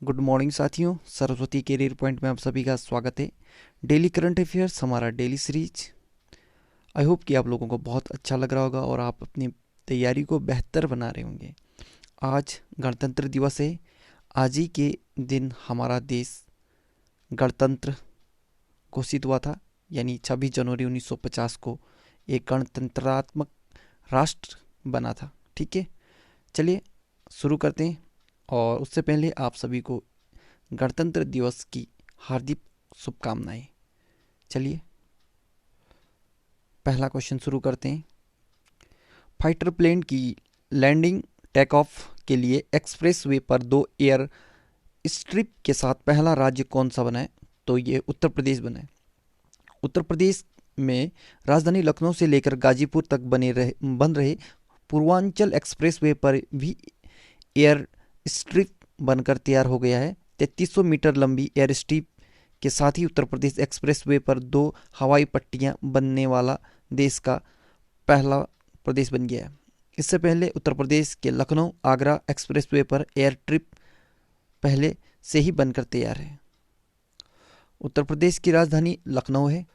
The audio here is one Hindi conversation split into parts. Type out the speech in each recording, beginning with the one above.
गुड मॉर्निंग साथियों, सरस्वती कैरियर पॉइंट में आप सभी का स्वागत है। डेली करंट अफेयर्स हमारा डेली सीरीज। आई होप कि आप लोगों को बहुत अच्छा लग रहा होगा और आप अपनी तैयारी को बेहतर बना रहे होंगे। आज गणतंत्र दिवस है। आज ही के दिन हमारा देश गणतंत्र घोषित हुआ था, यानी 26 जनवरी 1950 को एक गणतंत्रात्मक राष्ट्र बना था। ठीक है, चलिए शुरू करते हैं। और उससे पहले आप सभी को गणतंत्र दिवस की हार्दिक शुभकामनाएं। चलिए पहला क्वेश्चन शुरू करते हैं। फाइटर प्लेन की लैंडिंग टेक ऑफ के लिए एक्सप्रेसवे पर 2 एयर स्ट्रिप के साथ पहला राज्य कौन सा बना है? तो ये उत्तर प्रदेश बना है। उत्तर प्रदेश में राजधानी लखनऊ से लेकर गाजीपुर तक बन रहे पूर्वांचल एक्सप्रेसवे पर भी एयर स्ट्रिप बनकर तैयार हो गया है। 3300 मीटर लंबी एयर स्ट्रिप के साथ ही उत्तर प्रदेश एक्सप्रेसवे पर 2 हवाई पट्टियां बनने वाला देश का पहला प्रदेश बन गया है। इससे पहले उत्तर प्रदेश के लखनऊ आगरा एक्सप्रेसवे पर एयर ट्रिप पहले से ही बनकर तैयार है। उत्तर प्रदेश की राजधानी लखनऊ है।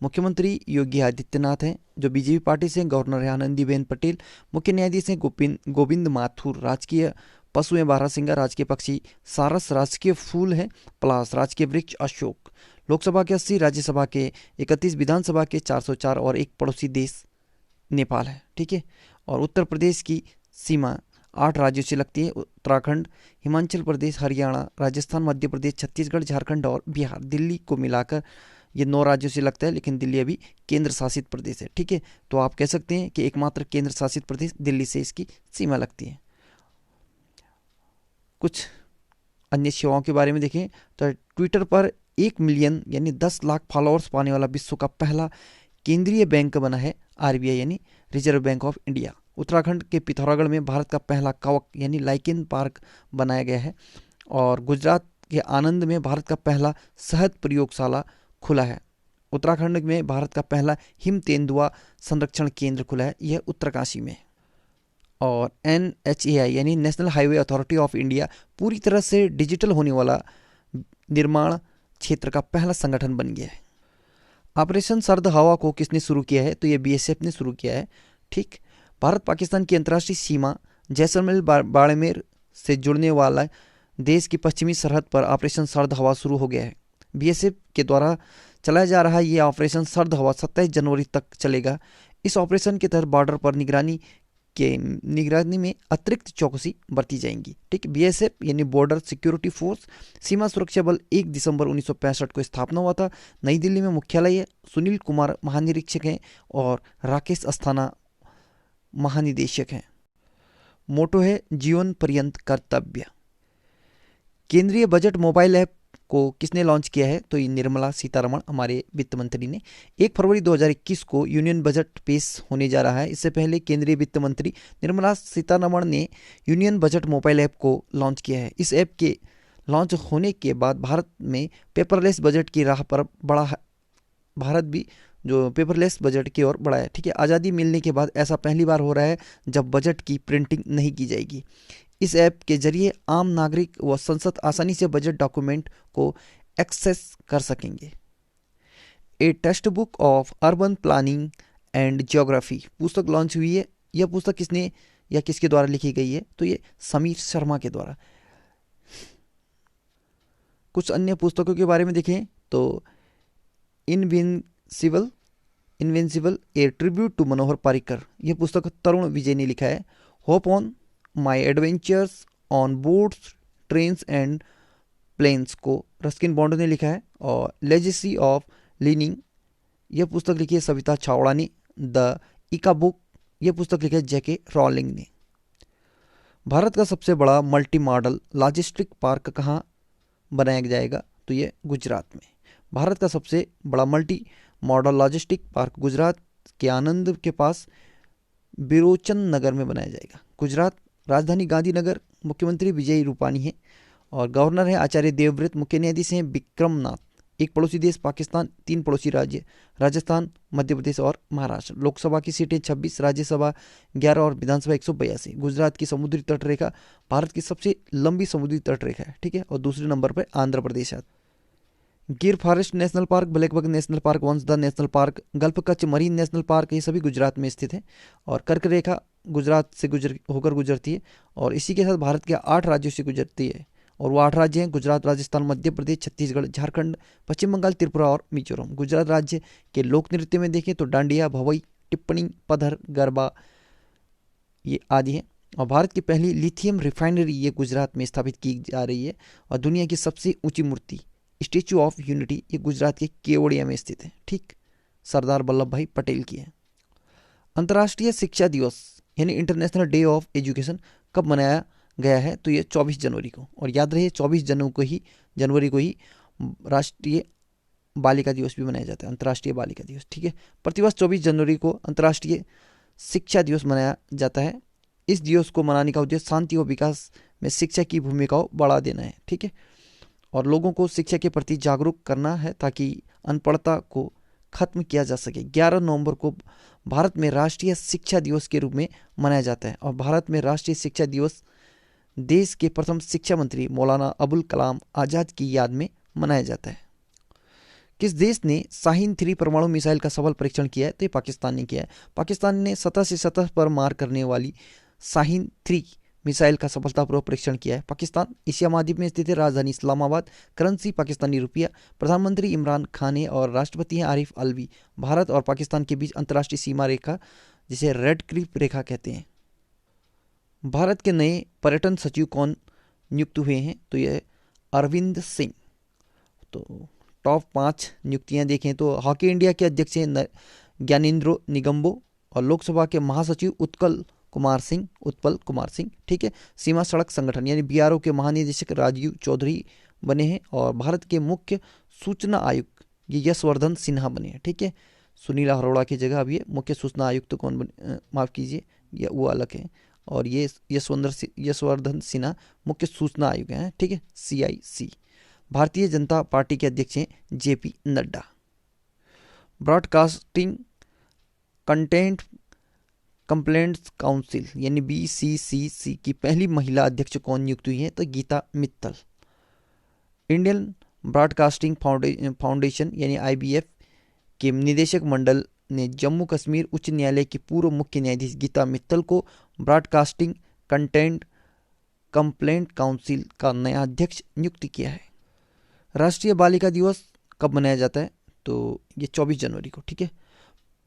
मुख्यमंत्री योगी आदित्यनाथ हैं, जो बीजेपी पार्टी से। गवर्नर है आनंदीबेन पटेल। मुख्य न्यायाधीश हैं गोविंद माथुर। राजकीय पशु है बारहसिंगा। राजकीय पक्षी सारस। राजकीय फूल है पलाश। राजकीय वृक्ष अशोक। लोकसभा के 80, राज्यसभा के 31, विधानसभा के 404 और एक पड़ोसी देश नेपाल है। ठीक है, और उत्तर प्रदेश की सीमा 8 राज्यों से लगती है। उत्तराखंड, हिमाचल प्रदेश, हरियाणा, राजस्थान, मध्य प्रदेश, छत्तीसगढ़, झारखंड और बिहार। दिल्ली को मिलाकर ये 9 राज्यों से लगता है, लेकिन दिल्ली अभी केंद्र शासित प्रदेश है। ठीक है, तो आप कह सकते हैं कि एकमात्र केंद्र शासित प्रदेश दिल्ली से इसकी सीमा लगती है। कुछ अन्य सेवाओं के बारे में देखें तो ट्विटर पर 1 मिलियन यानी 10 लाख फॉलोअर्स पाने वाला विश्व का पहला केंद्रीय बैंक बना है आरबीआई यानी reserve bank of India. Uttarakhand के पिथौरागढ़ में भारत का पहला कवक यानी लाइकेन पार्क बनाया गया है। और गुजरात के आनंद में भारत का पहला शहद प्रयोगशाला खुला है। उत्तराखंड में भारत का पहला हिम तेंदुआ संरक्षण केंद्र खुला है, यह उत्तरकाशी में। और NHAI यानी national highway authority of India पूरी तरह से डिजिटल होने वाला निर्माण क्षेत्र का पहला संगठन बन गया है। ऑपरेशन सर्द हवा को किसने शुरू किया है? तो ये BSF ने शुरू किया है। ठीक, भारत पाकिस्तान की अंतर्राष्ट्रीय सीमा जैसलमेर बाड़मेर से जुड़ने वाला देश की पश्चिमी सरहद पर ऑपरेशन सर्द हवा शुरू हो गया है। BSF के द्वारा चलाया जा रहा ये ऑपरेशन सर्द हवा 27 जनवरी तक चलेगा। इस ऑपरेशन के तहत बॉर्डर पर निगरानी में अतिरिक्त चौकसी बरती जाएंगी। ठीक, BSF यानी बॉर्डर सिक्योरिटी फोर्स सीमा सुरक्षा बल 1 दिसंबर 1965 को स्थापना हुआ था। नई दिल्ली में मुख्यालय है। सुनील कुमार महानिरीक्षक हैं और राकेश अस्थाना महानिदेशक हैं। मोटो है जीवन पर्यंत कर्तव्य। केंद्रीय बजट मोबाइल ऐप को किसने लॉन्च किया है? तो ये निर्मला सीतारमण हमारे वित्त मंत्री ने। 1 फरवरी 2021 को यूनियन बजट पेश होने जा रहा है। इससे पहले केंद्रीय वित्त मंत्री निर्मला सीतारमण ने यूनियन बजट मोबाइल ऐप को लॉन्च किया है। इस ऐप के लॉन्च होने के बाद भारत में पेपरलेस बजट की राह पर भारत भी जो पेपरलेस बजट की ओर बढ़ा है। ठीक है, आज़ादी मिलने के बाद ऐसा पहली बार हो रहा है जब बजट की प्रिंटिंग नहीं की जाएगी। इस ऐप के जरिए आम नागरिक व संसद आसानी से बजट डॉक्यूमेंट को एक्सेस कर सकेंगे। ए text book of urban planning and geography पुस्तक लॉन्च हुई है। यह पुस्तक किसने या किसके द्वारा लिखी गई है? तो ये समीर शर्मा के द्वारा। कुछ अन्य पुस्तकों के बारे में देखें तो invincible a tribute to Manohar Parrikar, यह पुस्तक तरुण विजय ने लिखा है। Hop on my adventures on boats, trains and planes को रस्किन बॉन्ड ने लिखा है। और लेजेसी ऑफ लीनिंग, यह पुस्तक लिखी है सविता छावड़ा ने। द इका बुक, यह पुस्तक लिखी है JK रॉलिंग ने। भारत का सबसे बड़ा मल्टी मॉडल लॉजिस्टिक पार्क कहाँ बनाया जाएगा? तो ये गुजरात में। भारत का सबसे बड़ा multi modal logistic park Gujarat के आनंद के पास बिरोचन नगर में बनाया जाएगा। गुजरात राजधानी गांधीनगर। मुख्यमंत्री विजय रूपानी है और गवर्नर है आचार्य देवव्रत। मुख्य न्यायाधीश हैं विक्रमनाथ। 1 पड़ोसी देश पाकिस्तान, 3 पड़ोसी राज्य राजस्थान, मध्य प्रदेश और महाराष्ट्र। लोकसभा की सीटें 26, राज्यसभा 11 और विधानसभा 182। गुजरात की समुद्री तट रेखा भारत की सबसे लंबी समुद्री तट रेखा है, ठीक है। और दूसरे नंबर पर आंध्र प्रदेश है। गिर forest national park, blackbuck national park, Vansda national park, gulf Kutch marine national park, ये सभी गुजरात में स्थित है। और कर्क रेखा गुजरात से होकर गुजरती है और इसी के साथ भारत के 8 राज्यों से गुजरती है। और वो 8 राज्य हैं गुजरात, राजस्थान, मध्य प्रदेश, छत्तीसगढ़, झारखंड, पश्चिम बंगाल, त्रिपुरा और मिजोरम। गुजरात राज्य के लोक नृत्य में देखें तो डांडिया, भवई, टिप्पणी, पधर, गरबा ये आदि हैं। और भारत की पहली लिथियम रिफाइनरी ये गुजरात में स्थापित की जा रही है। और दुनिया की सबसे ऊंची मूर्ति स्टेचू ऑफ यूनिटी ये गुजरात के केवड़िया में स्थित है, ठीक, सरदार वल्लभ भाई पटेल की है। अंतर्राष्ट्रीय शिक्षा दिवस यानी इंटरनेशनल डे ऑफ एजुकेशन कब मनाया गया है? तो ये 24 जनवरी को। और याद रहे 24 जनवरी को ही राष्ट्रीय बालिका दिवस भी मनाया जाता है, अंतर्राष्ट्रीय बालिका दिवस, ठीक है। प्रतिवर्ष 24 जनवरी को अंतर्राष्ट्रीय शिक्षा दिवस मनाया जाता है। इस दिवस को मनाने का उद्देश्य शांति और विकास में शिक्षा की भूमिका को बढ़ा देना है, ठीक है। और लोगों को शिक्षा के प्रति जागरूक करना है ताकि अनपढ़ता को खत्म किया जा सके। 11 नवंबर को भारत में राष्ट्रीय शिक्षा दिवस के रूप में मनाया जाता है। और भारत में राष्ट्रीय शिक्षा दिवस देश के प्रथम शिक्षा मंत्री मौलाना अबुल कलाम आज़ाद की याद में मनाया जाता है। किस देश ने शाहीन 3 परमाणु मिसाइल का सफल परीक्षण किया है? तो ये पाकिस्तान ने किया है। पाकिस्तान ने सतह से सतह पर मार करने वाली शाहीन 3 मिसाइल का सफलतापूर्वक परीक्षण किया है। पाकिस्तान एशिया महाद्वीप में स्थित है, राजधानी इस्लामाबाद, करेंसी पाकिस्तानी रुपया, प्रधानमंत्री इमरान खान है और राष्ट्रपति हैं आरिफ अलवी। भारत और पाकिस्तान के बीच अंतर्राष्ट्रीय सीमा रेखा जिसे रेड क्लिफ रेखा कहते हैं। भारत के नए पर्यटन सचिव कौन नियुक्त हुए हैं? तो यह अरविंद सिंह। तो टॉप 5 नियुक्तियां देखें तो हॉकी इंडिया के अध्यक्ष हैं ज्ञानेंद्रो निगम्बो और लोकसभा के महासचिव उत्पल कुमार सिंह, ठीक है। सीमा सड़क संगठन यानी बीआरओ के महानिदेशक राजीव चौधरी बने हैं और भारत के मुख्य सूचना आयुक्त ये यशवर्धन सिन्हा बने हैं, ठीक है। सुनील अरोड़ा की जगह अब ये मुख्य सूचना आयुक्त कौन बने, माफ़ कीजिए, ये वो अलग है। और ये यशवर्धन सिन्हा मुख्य सूचना आयुक्त हैं, ठीक है, CIC। भारतीय जनता पार्टी के अध्यक्ष हैं JP Nadda. Broadcasting content complaints council यानी BCCC की पहली महिला अध्यक्ष कौन नियुक्त हुई है? तो Geeta Mittal. Indian broadcasting foundation यानी IBF के निदेशक मंडल ने जम्मू कश्मीर उच्च न्यायालय की पूर्व मुख्य न्यायाधीश गीता मित्तल को ब्रॉडकास्टिंग कंटेंट कंप्लेंट काउंसिल का नया अध्यक्ष नियुक्त किया है। राष्ट्रीय बालिका दिवस कब मनाया जाता है? तो ये 24 जनवरी को, ठीक है।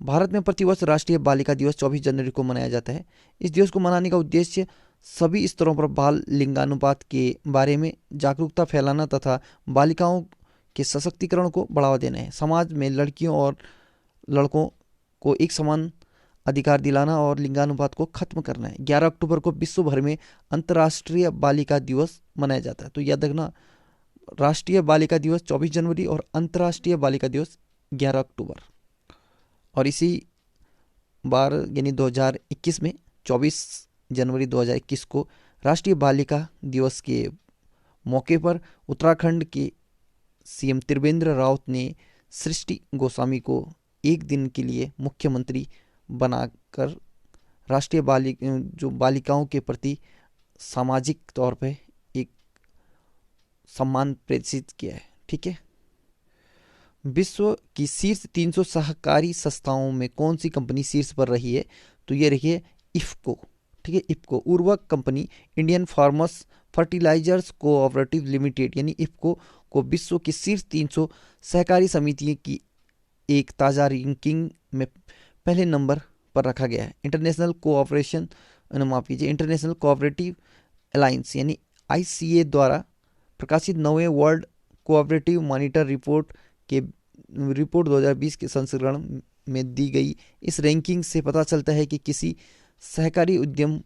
भारत में प्रतिवर्ष राष्ट्रीय बालिका दिवस 24 जनवरी को मनाया जाता है। इस दिवस को मनाने का उद्देश्य सभी स्तरों पर बाल लिंगानुपात के बारे में जागरूकता फैलाना तथा बालिकाओं के सशक्तिकरण को बढ़ावा देना है। समाज में लड़कियों और लड़कों को एक समान अधिकार दिलाना और लिंगानुपात को खत्म करना है। 11 अक्टूबर को विश्व भर में अंतर्राष्ट्रीय बालिका दिवस मनाया जाता है। तो याद रखना, राष्ट्रीय बालिका दिवस 24 जनवरी और अंतर्राष्ट्रीय बालिका दिवस 11 अक्टूबर। और इसी बार यानी 2021 में 24 जनवरी 2021 को राष्ट्रीय बालिका दिवस के मौके पर उत्तराखंड के CM त्रिवेंद्र रावत ने सृष्टि गोस्वामी को एक दिन के लिए मुख्यमंत्री बनाकर राष्ट्रीय बालिकाओं के प्रति सामाजिक तौर पर एक सम्मान प्रदर्शित किया है, ठीक है। विश्व की शीर्ष 300 सहकारी संस्थाओं में कौन सी कंपनी शीर्ष पर रही है? तो ये रही है इफ्को, ठीक है। इफ्को उर्वरक company Indian farmers fertilisers cooperative limited यानी इफ्को को विश्व की शीर्ष 300 सहकारी समितियों की एक ताज़ा रैंकिंग में पहले नंबर पर रखा गया है। इंटरनेशनल कोऑपरेटिव अलायंस यानी ICA द्वारा प्रकाशित 9वें वर्ल्ड कोऑपरेटिव मॉनिटर रिपोर्ट 2020 के संस्करण में दी गई इस रैंकिंग से पता चलता है कि किसी सहकारी उद्यम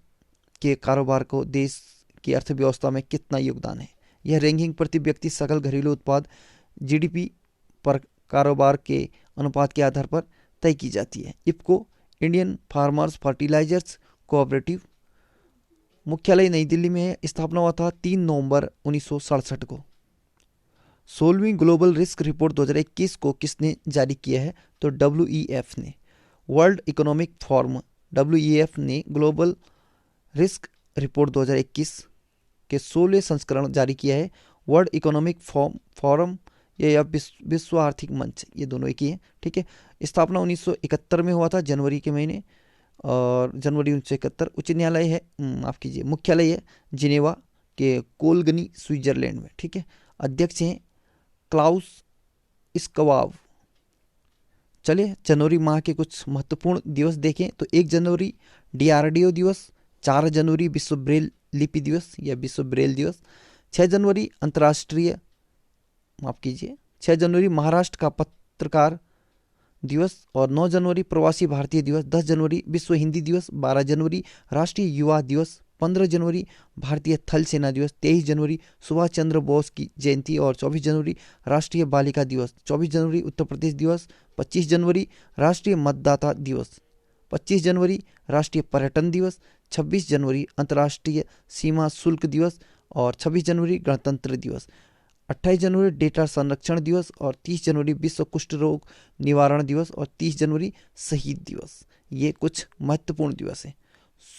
के कारोबार को देश की अर्थव्यवस्था में कितना योगदान है। यह रैंकिंग प्रति व्यक्ति सकल घरेलू उत्पाद GDP पर कारोबार के अनुपात के आधार पर तय की जाती है। IFFCO Indian farmers fertilisers cooperative मुख्यालय नई दिल्ली में है। स्थापना हुआ था 3 नवंबर 1967 को। 16वीं ग्लोबल रिस्क रिपोर्ट 2021 को किसने जारी किया है? तो WEF ने। वर्ल्ड इकोनॉमिक फोरम WEF ने ग्लोबल रिस्क रिपोर्ट 2021 के 16वें संस्करण जारी किया है। वर्ल्ड इकोनॉमिक फोरम या विश्व आर्थिक मंच, ये दोनों एक ही है, ठीक है। स्थापना 1971 में हुआ था, जनवरी के महीने, और जनवरी 1971। उच्च न्यायालय है, माफ कीजिए, मुख्यालय है जिनेवा के कोलगनी, स्विट्जरलैंड में, ठीक है। अध्यक्ष हैं क्लाउस स्कवाब। चलिए जनवरी माह के कुछ महत्वपूर्ण दिवस देखें तो 1 जनवरी DRDO दिवस, 4 जनवरी विश्व ब्रेल लिपि दिवस या विश्व ब्रेल दिवस, 6 जनवरी अंतर्राष्ट्रीय, माफ कीजिए, 6 जनवरी महाराष्ट्र का पत्रकार दिवस, और 9 जनवरी प्रवासी भारतीय दिवस, 10 जनवरी विश्व हिंदी दिवस, 12 जनवरी राष्ट्रीय युवा दिवस, 15 जनवरी भारतीय थल सेना दिवस, 23 जनवरी सुभाष चंद्र बोस की जयंती, और 24 जनवरी राष्ट्रीय बालिका दिवस, 24 जनवरी उत्तर प्रदेश दिवस, 25 जनवरी राष्ट्रीय मतदाता दिवस, 25 जनवरी राष्ट्रीय पर्यटन दिवस, 26 जनवरी अंतर्राष्ट्रीय सीमा शुल्क दिवस, और 26 जनवरी गणतंत्र दिवस, 28 जनवरी डेटा संरक्षण दिवस, और 30 जनवरी विश्व कुष्ठ रोग निवारण दिवस, और 30 जनवरी शहीद दिवस। ये कुछ महत्वपूर्ण दिवस हैं।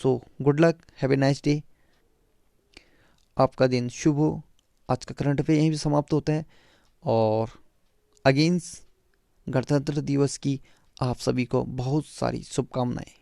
So good luck, have a nice day, आपका दिन शुभ हो। आज का करंट अफेयर यहीं भी समाप्त होता है, और अगेंस्ट गणतंत्र दिवस की आप सभी को बहुत सारी शुभकामनाएं।